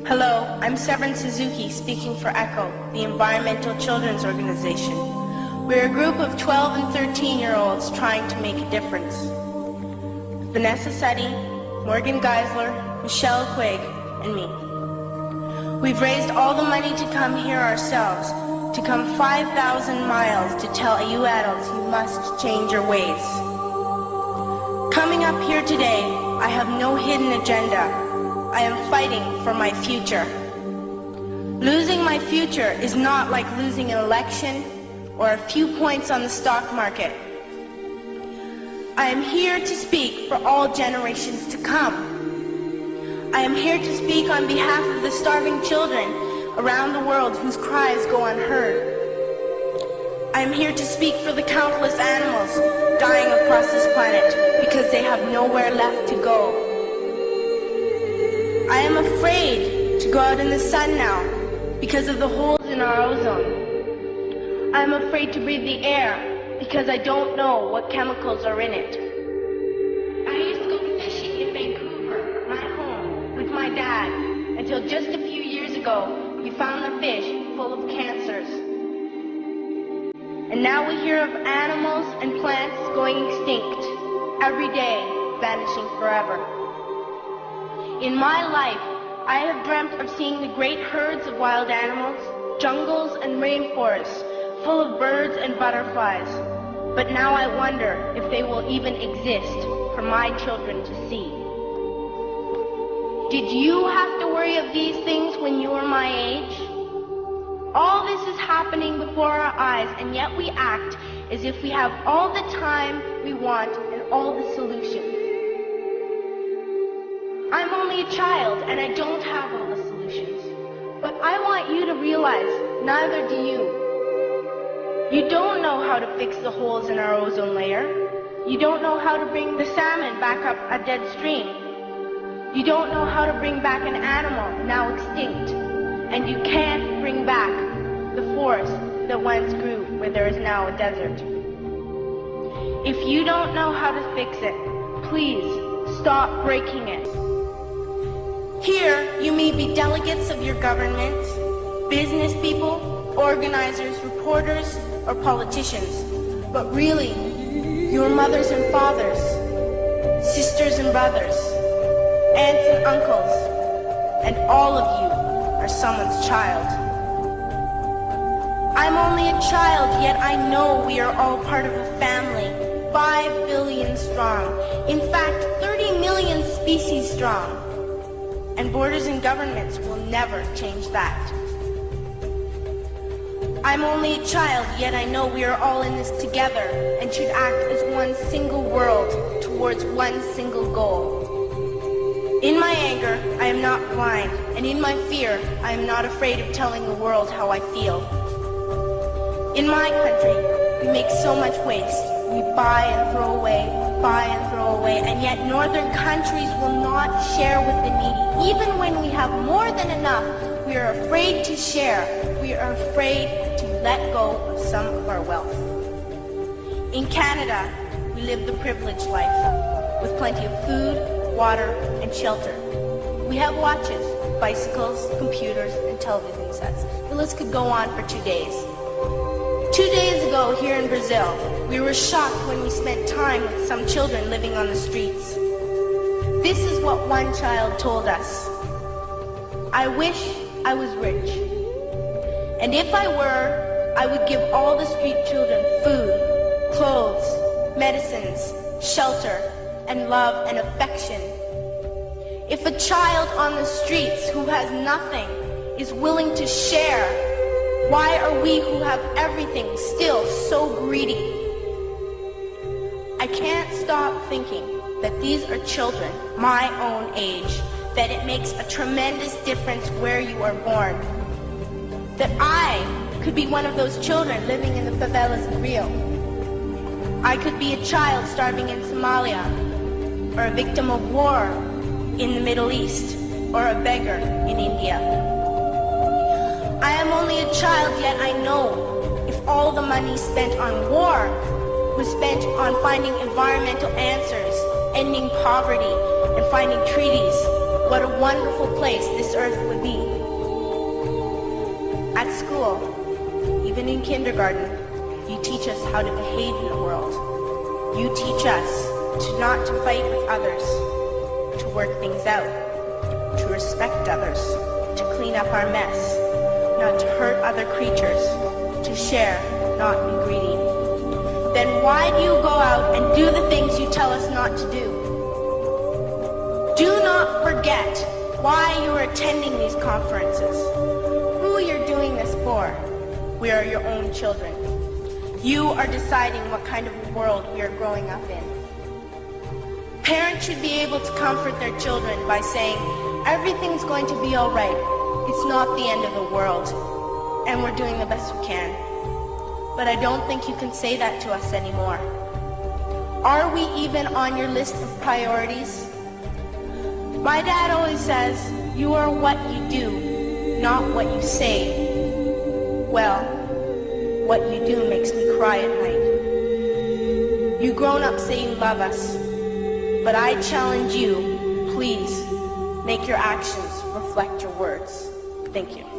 Hello, I'm Severin Suzuki speaking for ECHO, the Environmental Children's Organization. We're a group of 12 and 13-year-olds trying to make a difference. Vanessa Seti, Morgan Geisler, Michelle Quigg, and me. We've raised all the money to come here ourselves, to come 5,000 miles to tell you adults you must change your ways. Coming up here today, I have no hidden agenda. I am fighting for my future. Losing my future is not like losing an election or a few points on the stock market. I am here to speak for all generations to come. I am here to speak on behalf of the starving children around the world whose cries go unheard. I am here to speak for the countless animals dying across this planet because they have nowhere left to go. I am afraid to go out in the sun now because of the holes in our ozone. I am afraid to breathe the air because I don't know what chemicals are in it. I used to go fishing in Vancouver, my home, with my dad, until just a few years ago we found the fish full of cancers. And now we hear of animals and plants going extinct, every day vanishing forever. In my life, I have dreamt of seeing the great herds of wild animals, jungles and rainforests, full of birds and butterflies. But now I wonder if they will even exist for my children to see. Did you have to worry of these things when you were my age? All this is happening before our eyes, and yet we act as if we have all the time we want and all the solutions. I'm only a child, and I don't have all the solutions. But I want you to realize, neither do you. You don't know how to fix the holes in our ozone layer. You don't know how to bring the salmon back up a dead stream. You don't know how to bring back an animal now extinct. And you can't bring back the forest that once grew where there is now a desert. If you don't know how to fix it, please stop breaking it. Here, you may be delegates of your government, business people, organizers, reporters, or politicians, but really, your mothers and fathers, sisters and brothers, aunts and uncles, and all of you are someone's child. I'm only a child, yet I know we are all part of a family, 5 billion strong, in fact, 30 million species strong. And borders and governments will never change that. I'm only a child, yet I know we are all in this together and should act as one single world towards one single goal. In my anger, I am not blind, and in my fear, I am not afraid of telling the world how I feel. In my country, we make so much waste. We buy and throw away, and yet northern countries will not share with the needy. Even when we have more than enough, we are afraid to share. We are afraid to let go of some of our wealth. In Canada, we live the privileged life, with plenty of food, water, and shelter. We have watches, bicycles, computers, and television sets. The list could go on for 2 days. 2 days ago, here in Brazil, we were shocked when we spent time with some children living on the streets. This is what one child told us. I wish I was rich. And if I were, I would give all the street children food, clothes, medicines, shelter, and love and affection. If a child on the streets who has nothing is willing to share, why are we who have everything still so greedy? I can't stop thinking that these are children my own age, that it makes a tremendous difference where you are born. That I could be one of those children living in the favelas in Rio. I could be a child starving in Somalia, or a victim of war in the Middle East, or a beggar in India. I am only a child, yet I know if all the money spent on war was spent on finding environmental answers, ending poverty, and finding treaties what a wonderful place this earth would be. At school, even in kindergarten, you teach us how to behave in the world. You teach us not to fight with others, to work things out, to respect others, to clean up our mess, not to hurt other creatures, to share, not be greedy. Then why do you go out and do the things you tell us not to do? Do not forget why you are attending these conferences, who you're doing this for. We are your own children. You are deciding what kind of world we are growing up in. Parents should be able to comfort their children by saying, everything's going to be all right. It's not the end of the world, and we're doing the best we can. But I don't think you can say that to us anymore. Are we even on your list of priorities? My dad always says, you are what you do, not what you say. Well, what you do makes me cry at night. You grown up say you love us, but I challenge you, please, make your actions reflect your words. Thank you.